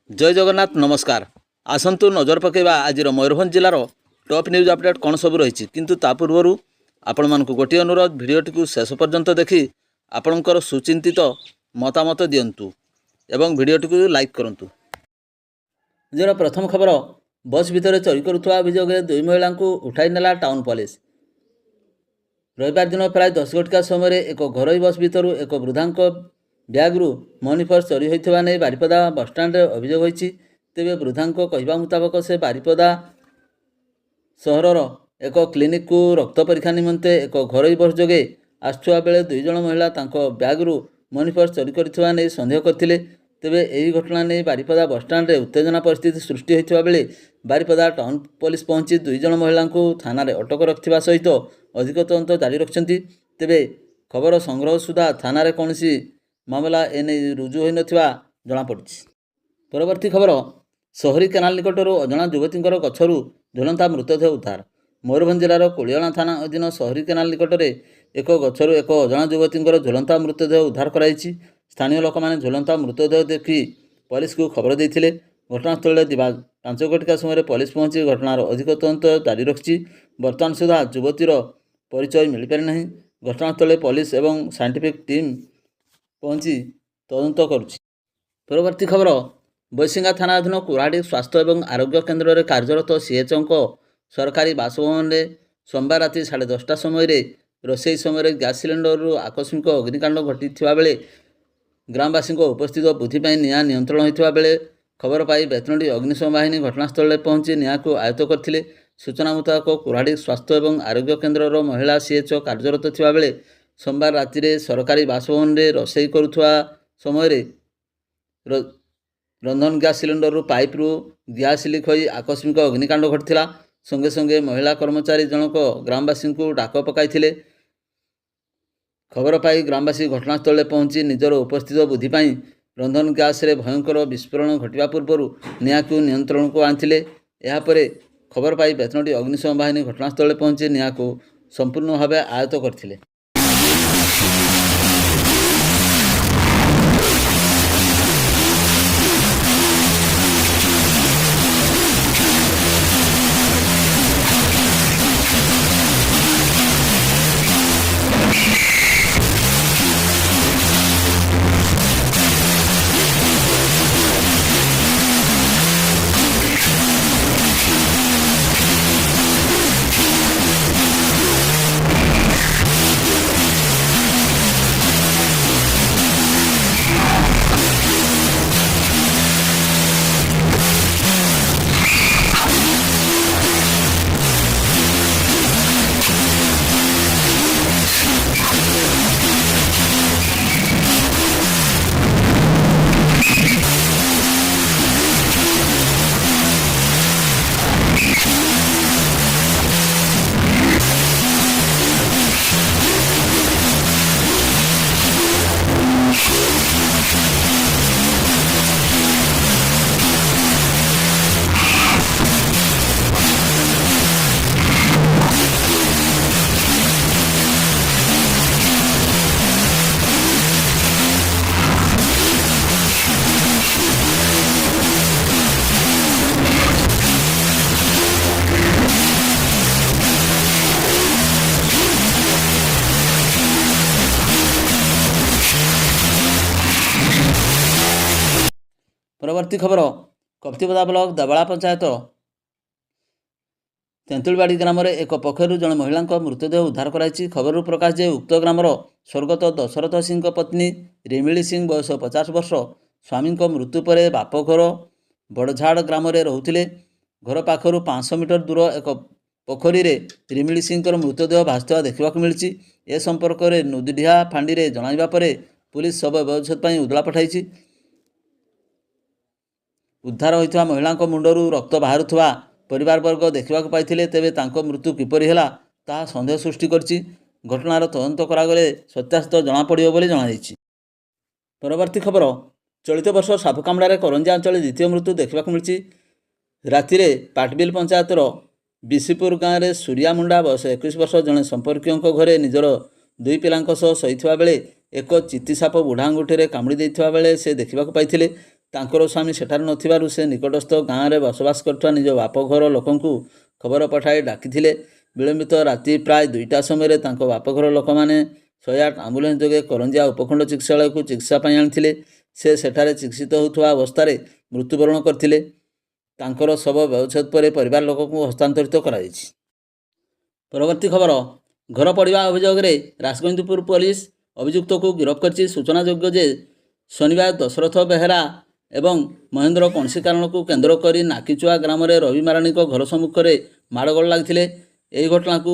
जय जगन्नाथ नमस्कार। आसतु नजर पकेबा आज मयूरभंज जिलार टॉप न्यूज अपडेट कौन सब रही किंतु ता पूर्व आपण मानक गोटे अनुरोध भिडियोटी शेष पर्यंत देखि आपणकर सुचिंतित मतामत दिंतु एवं भिडियोटी लाइक करंतु। जर प्रथम खबर बस भितर चोरी करुवा अभियोग दुई महिला उठाई नेला टाउन पुलिस। रविवार दिन प्राय 10 घटिका समय एक घरोई बस भितर एक वृद्धा ब्याग्रु मनी पर्स चोरी होता नहीं बारिपदा बसस्टाण्ड अभियोग होती। तेबे वृद्धा कहवा मुताबक से बारिपदा सहरर एक क्लिनिक को रक्त परीक्षा निमंते एक घरोई बस जोगे आसुवा बेले दुई जन महिला ब्याग्रु मनी पर्स चोरी करथिबा नै संदेह करथिले। तेबे एही घटना नहीं बारिपदा बसस्टाण्ड रे उत्तेजना परिस्थिति सृष्टि होइथिबा बेले बारिपदा टाउन पुलिस पहुंची दुई जन महिला थाना रे अटक रखिथिबा सहित अधिक तदंत जारी रखिछन्ति। तेबे खबर संग्रह सुधा थाना रे कोनसी मामला एने रुजु होई नथिबा जणा पड़छि। परवर्ती खबर सहरी केनाल निकटर अजणा युवतींकर गछरु झुलंता मृतदेह उद्धार। मयूरभंज जिलार कोलियाणा थाना अधीन सहरी केनाल निकटर एक गछरु एक अजणा युवतींकर झुलंता मृतदेह उद्धार कराइछि। स्थानीय लोक माने झुलंता मृतदेह देखि पुलिस को खबर देथिले। घटनास्थल दिबा 5 घटिका समय पुलिस पहुंची घटनार अधिक तदंत जारी रखिछि। वर्तमान सुधा युवतीर परिचय मिल पारि नहीं। घटनास्थल पुलिस एवं साइंटिफिक टीम पहुंची तदंत करुछि। परवर्ती खबर बैसिंगा थाना अधीन कुराडी स्वास्थ्य एवं आरोग्य केन्द्र में कार्यरत सीएचओ सरकारी बासभवन में सोमवार राति 10:30 समय रोसई समय गैस सिलेंडर आकस्मिक अग्निकांड घटी बेले ग्रामवासी उपस्थित बुद्धि निआ नियंत्रण होता बेले खबर पाई बेतनटी अग्निशम बाहिनी घटनास्थल में पहुंची निआ को आयत्त करथिले। सूचना मुताबक कुराडी स्वास्थ्य एवं आरोग्य केन्द्र महिला सीएचओ कार्यरत थिबा बेले सोमवार राति रे सरकारी बासभवन में रोसई करुवा समय रंधन गैस सिलेंडर पाइप रु गैस लीक होई आकस्मिक अग्निकांड घटिला। संगे संगे महिला कर्मचारी जनक ग्रामवासी को डाक पकाइथिले। खबर पाई ग्रामवासी घटनास्थल में पहुंची निजर उपस्थित बुद्धि पाई रंधन गैस रे भयंकर विस्फोरण घटिबा पूर्व निआ को नियंत्रण को आनिथिले। एहा परे खबर पाई बेतनटी अग्निशम बाहिनी घटनास्थल में पहुंची निआ को संपूर्ण भाव आयत्त करथिले। परवर्ती खबर कप्तिपदा ब्लॉक दबला पंचायत तेंतुलबाड़ी ग्राम में एक पोखर जन महिला मृतदेह उद्धार कराई। खबर प्रकाश जे उक्त ग्रामर स्वर्गत दशरथ सिंह पत्नी रिमिली सिंह बयस 50 वर्ष स्वामी मृत्यु पर बापघर बड़झाड़ ग्राम में रोते। घर पाखर 500 मीटर दूर एक पोखरी रे रिमिली सिंह मृतदेह भासुवा देखा मिली। ए संपर्क में नदीढिया फांडी में जणाइबा परे पुलिस शव व्यवच्छेद उदला पठाई। उद्धार होता महिला मुंडरू रक्त बाहरुवा परिवार वर्ग देखा पाई। तेबे तांको मृत्यु किपरि हैला ताहा संदेह सृष्टि करछि। घटनार तदंत करागले सत्यासत्य जना पड़िबो बोली जणाଯାଇଛି। परवर्ती खबर चलित वर्ष सापकामुड़ारे करंजिया अंचल द्वितीय मृत्यु देखा मिली। राति पाटबिल पंचायतर बिशीपुर गाँव में सूर्या मुंडा बयस 21 वर्ष जड़े संपर्क घरे निजर 2 पिलांक सह शोइथिबा बेले एक चित्तीसाप बुढ़ा अंगुठी कामुड़ी देइथिबा बेले से देखा पाई। ତାଙ୍କର ସ୍ୱାମୀ ସେଠାରେ ନଥିବାରୁ ସେ ନିକଟସ୍ଥ ଗାଁରେ ବସବାସ କରୁଥିବା ନିଜ ବାପଘର ଲୋକଙ୍କୁ ଖବର ପଠାଇ ଡାକିଥିଲେ। ବିଳମ୍ବିତ ରାତି ପ୍ରାୟ 2ଟା ସମୟରେ ତାଙ୍କ ବାପଘର ଲୋକମାନେ 108 ଆମ୍ବୁଲାନ୍ସ ଯୋଗେ କରଞ୍ଜିଆ ଉପଖଣ୍ଡ ଚିକିତ୍ସାଳୟକୁ ଚିକିତ୍ସା ପାଇଁ ଆଣିଥିଲେ। ସେ ସେଠାରେ ଚିକିତ୍ସିତ ହେଉଥିବା ଅବସ୍ଥାରେ ମୃତ୍ୟୁବରଣ କରିଥିଲେ। ତାଙ୍କର ଶବ ବ୍ୟବଚ୍ଛେଦ ପରେ ପରିବାର ଲୋକଙ୍କୁ ହସ୍ତାନ୍ତରିତ କରାଯାଇଛି। ପରବର୍ତ୍ତୀ ଖବର, ଘର ପଡ଼ିବା ଅଭିଯୋଗରେ ରାଜଗୋବିନ୍ଦପୁର ପୋଲିସ ଅଭିଯୁକ୍ତକୁ ଗିରଫ କରିଛି। ସୂଚନାଯୋଗ୍ୟ ଯେ ଶନିବାର ଦଶରଥ ବେହେରା ଏବଂ ମହେନ୍ଦ୍ର କୌଣସି କାରଣକୁ କେନ୍ଦ୍ର କରି ନାକିଚୁଆ ଗ୍ରାମରେ ରବି ମାରାଣ୍ଡିଙ୍କ ଘର ସମ୍ମୁଖରେ ମାଡ଼ଗୋଳ ଲାଗିଥିଲେ। ଏହି ଘଟଣାକୁ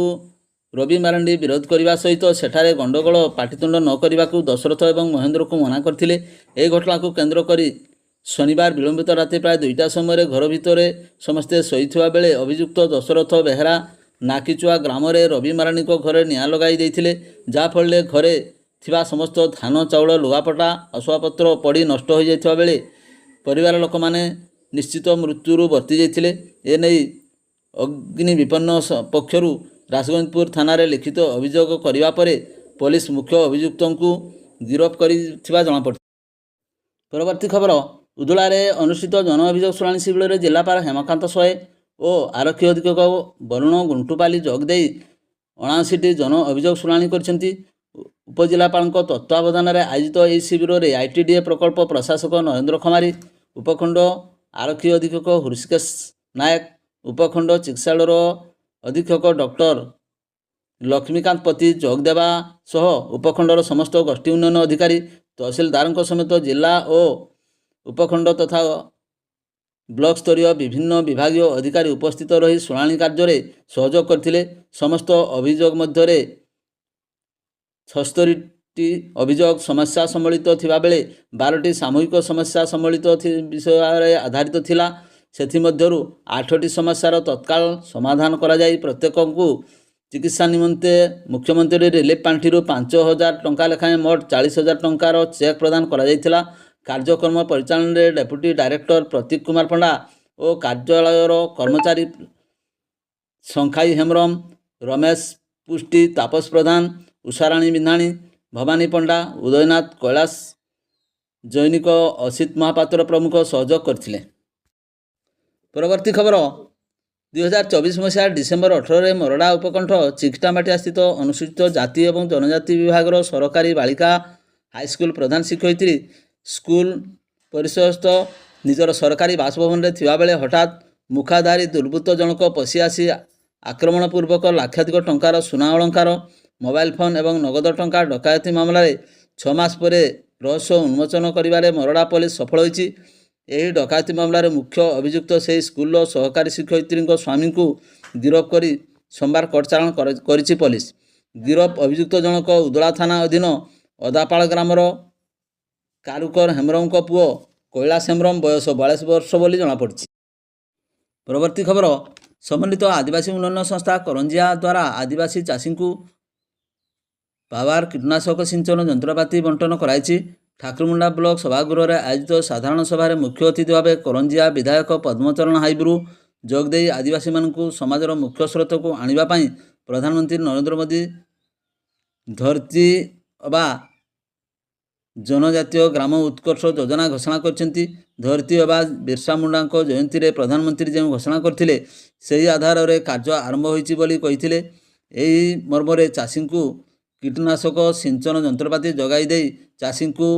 ରବି ମାରାଣ୍ଡି ବିରୋଧ କରିବା ସହିତ ସେଠାରେ ଗଣ୍ଡଗୋଳ ପାଟିତୁଣ୍ଡ ନ କରିବାକୁ ଦଶରଥ ଏବଂ ମହେନ୍ଦ୍ରକୁ ମନା କରିଥିଲେ। ଏହି ଘଟଣାକୁ କେନ୍ଦ୍ର କରି ଶନିବାର ବିଳମ୍ବିତ ରାତି ପ୍ରାୟ 2ଟା ସମୟରେ ଘର ଭିତରେ ସମସ୍ତେ ଶୋଇଥିବା ବେଳେ ଅଭିଯୁକ୍ତ ଦଶରଥ ବେହେରା ନାକିଚୁଆ ଗ୍ରାମରେ ରବି ମାରାଣ୍ଡିଙ୍କ ଘରେ ନିଆଁ ଲଗାଇ ଦେଇଥିଲେ, ଯାହାଫଳରେ ଘରେ ଥିବା ସମସ୍ତ ଧାନ, ଚାଉଳ, ଲୁଗାପଟା, ଆସବାବପତ୍ର ପୋଡ଼ି ନଷ୍ଟ ହୋଇଯାଇଥିବା ବେଳେ ପରିବାର ଲୋକମାନେ ନିଶ୍ଚିତ ମୃତ୍ୟୁରୁ ବର୍ତ୍ତି ଯାଇଥିଲେ। ଏନେଇ ଅଗ୍ନି ବିପନ୍ନ ପକ୍ଷରୁ ରାଜଗୋବିନ୍ଦପୁର ଥାନାରେ ଲିଖିତ ଅଭିଯୋଗ କରିବା ପରେ ପୋଲିସ ମୁଖ୍ୟ ଅଭିଯୁକ୍ତଙ୍କୁ ଗିରଫ କରିଥିବା ଜଣାପଡ଼ିଛି। ପରବର୍ତ୍ତୀ ଖବର, ଉଦଳାରେ ଅନୁଷ୍ଠିତ ଜନ ଅଭିଯୋଗ ଶୁଣାଣି ଶିବିରରେ ଜିଲ୍ଲାପାଳ ହେମକାନ୍ତ ସୋଏ ଓ ଆରକ୍ଷୀ ଅଧୀକ୍ଷକ ବରୁଣ ଗୁଣ୍ଟୁପାଲି ଯୋଗ ଦେଇ 79ଟି ଜନ ଅଭିଯୋଗ ଶୁଣାଣି କରିଛନ୍ତି। ଉପଜିଲ୍ଲାପାଳଙ୍କ ତତ୍ତ୍ୱାବଧାନରେ ଆୟୋଜିତ ଏହି ଶିବିରରେ ITDA ପ୍ରକଳ୍ପ ପ୍ରଶାସକ ନରେନ୍ଦ୍ର ଖମାରୀ, ଉପଖଣ୍ଡ ଆରକ୍ଷୀ ଅଧୀକ୍ଷକ ହୃଷିକେଶ ନାୟକ, ଉପଖଣ୍ଡ ଚିକିତ୍ସାଳୟର ଅଧୀକ୍ଷକ ଡକ୍ଟର ଲକ୍ଷ୍ମୀକାନ୍ତ ପତି ଯୋଗ ଦେବା ସହ ଉପଖଣ୍ଡର ସମସ୍ତ ଗୋଷ୍ଠୀ ଉନ୍ନୟନ ଅଧିକାରୀ, ତହସିଲଦାରଙ୍କ ସମେତ ଜିଲ୍ଲା ଓ ଉପଖଣ୍ଡ ତଥା ବ୍ଲକ ସ୍ତରୀୟ ବିଭିନ୍ନ ବିଭାଗୀୟ ଅଧିକାରୀ ଉପସ୍ଥିତ ରହି ଶୁଣାଣି କାର୍ଯ୍ୟରେ ସହଯୋଗ କରିଥିଲେ। ସମସ୍ତ ଅଭିଯୋଗ ମଧ୍ୟରେ 76ଟି ଅଭିଯୋଗ ସମସ୍ୟା ସମ୍ବଳିତ ଥିବାବେଳେ 12ଟି ସାମୂହିକ ସମସ୍ୟା ସମ୍ବଳିତ ବିଷୟରେ ଆଧାରିତ ଥିଲା। ସେଥିମଧ୍ୟରୁ 8ଟି ସମସ୍ୟାର ତତ୍କାଳ ସମାଧାନ କରାଯାଇ ପ୍ରତ୍ୟେକଙ୍କୁ ଚିକିତ୍ସା ନିମନ୍ତେ ମୁଖ୍ୟମନ୍ତ୍ରୀ ରିଲିଫ୍ ପାଣ୍ଠିରୁ 5,000 ଟଙ୍କା ଲେଖାଏଁ ମୋଟ 40,000 ଟଙ୍କାର ଚେକ୍ ପ୍ରଦାନ କରାଯାଇଥିଲା। କାର୍ଯ୍ୟକ୍ରମ ପରିଚାଳନାରେ ଡେପୁଟି ଡାଇରେକ୍ଟର ପ୍ରତୀକ କୁମାର ପଣ୍ଡା ଓ କାର୍ଯ୍ୟାଳୟର କର୍ମଚାରୀ ଶଙ୍ଖାଇ ହେମ୍ରମ, ରମେଶ ପୁଷ୍ଟି, ତାପସ ପ୍ରଧାନ, ଉଷାରାଣୀ ବିନ୍ଧାଣୀ, ଭବାନୀ ପଣ୍ଡା, ଉଦୟନାଥ କୈଳାସ ଜୈନିକ, ଅସିତ ମହାପାତ୍ର ପ୍ରମୁଖ ସହଯୋଗ କରିଥିଲେ। ପରବର୍ତ୍ତୀ ଖବର, 2024 ମସିହା ଡିସେମ୍ବର 18ରେ ମରଡ଼ା ଉପକଣ୍ଠ ଚିକିଟାମାଟିଆ ସ୍ଥିତ ଅନୁସୂଚିତ ଜାତି ଏବଂ ଜନଜାତି ବିଭାଗର ସରକାରୀ ବାଳିକା ହାଇସ୍କୁଲ ପ୍ରଧାନ ଶିକ୍ଷୟିତ୍ରୀ ସ୍କୁଲ ପରିସରସ୍ଥ ନିଜର ସରକାରୀ ବାସଭବନରେ ଥିବାବେଳେ ହଠାତ୍ ମୁଖାଧାରୀ ଦୁର୍ବୃତ୍ତ ଜଣକ ପଶି ଆସି ଆକ୍ରମଣପୂର୍ବକ ଲକ୍ଷାଧିକ ଟଙ୍କାର ସୁନା ଅଳଙ୍କାର, ମୋବାଇଲ ଫୋନ୍ ଏବଂ ନଗଦ ଟଙ୍କା ଡକାୟତି ମାମଲାରେ 6 ମାସ ପରେ ରହସ୍ୟ ଉନ୍ମୋଚନ କରିବାରେ ମରଡ଼ା ପୋଲିସ ସଫଳ ହୋଇଛି। ଏହି ଡକାୟତି ମାମଲାରେ ମୁଖ୍ୟ ଅଭିଯୁକ୍ତ ସେହି ସ୍କୁଲର ସହକାରୀ ଶିକ୍ଷୟିତ୍ରୀଙ୍କ ସ୍ୱାମୀଙ୍କୁ ଗିରଫ କରି ସୋମବାର କୋର୍ଟ ଚାଲାଣ କରିଛି ପୋଲିସ। ଗିରଫ ଅଭିଯୁକ୍ତ ଜଣକ ଉଦଳା ଥାନା ଅଧୀନ ଅଦାପାଳ ଗ୍ରାମର କାରୁକର ହେମ୍ରମଙ୍କ ପୁଅ କୈଳାସ ହେମ୍ରମ, ବୟସ 42 ବର୍ଷ ବୋଲି ଜଣାପଡ଼ିଛି। ପରବର୍ତ୍ତୀ ଖବର, ସମନ୍ୱିତ ଆଦିବାସୀ ଉନ୍ନୟନ ସଂସ୍ଥା କରଞ୍ଜିଆ ଦ୍ୱାରା ଆଦିବାସୀ ଚାଷୀଙ୍କୁ ପାୱାର କୀଟନାଶକ ସିଞ୍ଚନ ଯନ୍ତ୍ରପାତି ବଣ୍ଟନ କରାଯାଇଛି। ଠାକୁରମୁଣ୍ଡା ବ୍ଲକ ସଭାଗୃହରେ ଆୟୋଜିତ ସାଧାରଣ ସଭାରେ ମୁଖ୍ୟ ଅତିଥି ଭାବେ କରଞ୍ଜିଆ ବିଧାୟକ ପଦ୍ମଚରଣ ହାଇବ୍ରୁ ଯୋଗଦେଇ ଆଦିବାସୀମାନଙ୍କୁ ସମାଜର ମୁଖ୍ୟ ସ୍ରୋତକୁ ଆଣିବା ପାଇଁ ପ୍ରଧାନମନ୍ତ୍ରୀ ନରେନ୍ଦ୍ର ମୋଦି ଧରତୀ ଅବା ଜନଜାତୀୟ ଗ୍ରାମ ଉତ୍କର୍ଷ ଯୋଜନା ଘୋଷଣା କରିଛନ୍ତି। ଧରତୀ ଅବା ବିର୍ସା ମୁଣ୍ଡାଙ୍କ ଜୟନ୍ତୀରେ ପ୍ରଧାନମନ୍ତ୍ରୀ ଯେଉଁ ଘୋଷଣା କରିଥିଲେ ସେହି ଆଧାରରେ କାର୍ଯ୍ୟ ଆରମ୍ଭ ହୋଇଛି ବୋଲି କହିଥିଲେ। ଏହି ମର୍ମରେ ଚାଷୀଙ୍କୁ କୀଟନାଶକ ସିଞ୍ଚନ ଯନ୍ତ୍ରପାତି ଯୋଗାଇ ଦେଇ ଚାଷୀଙ୍କୁ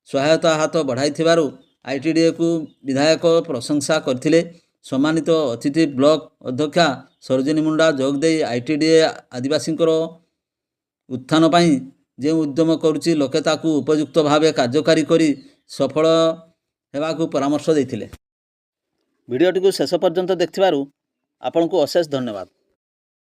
ସହାୟତା ହାତ ବଢ଼ାଇଥିବାରୁ ITDAକୁ ବିଧାୟକ ପ୍ରଶଂସା କରିଥିଲେ। ସମ୍ମାନିତ ଅତିଥି ବ୍ଲକ ଅଧ୍ୟକ୍ଷା ସରୋଜିନୀ ମୁଣ୍ଡା ଯୋଗ ଦେଇ ITDA ଆଦିବାସୀଙ୍କର ଉତ୍ଥାନ ପାଇଁ ଯେଉଁ ଉଦ୍ୟମ କରୁଛି ଲୋକେ ତାକୁ ଉପଯୁକ୍ତ ଭାବେ କାର୍ଯ୍ୟକାରୀ କରି ସଫଳ ହେବାକୁ ପରାମର୍ଶ ଦେଇଥିଲେ। ଭିଡ଼ିଓଟିକୁ ଶେଷ ପର୍ଯ୍ୟନ୍ତ ଦେଖିଥିବାରୁ ଆପଣଙ୍କୁ ଅଶେଷ ଧନ୍ୟବାଦ।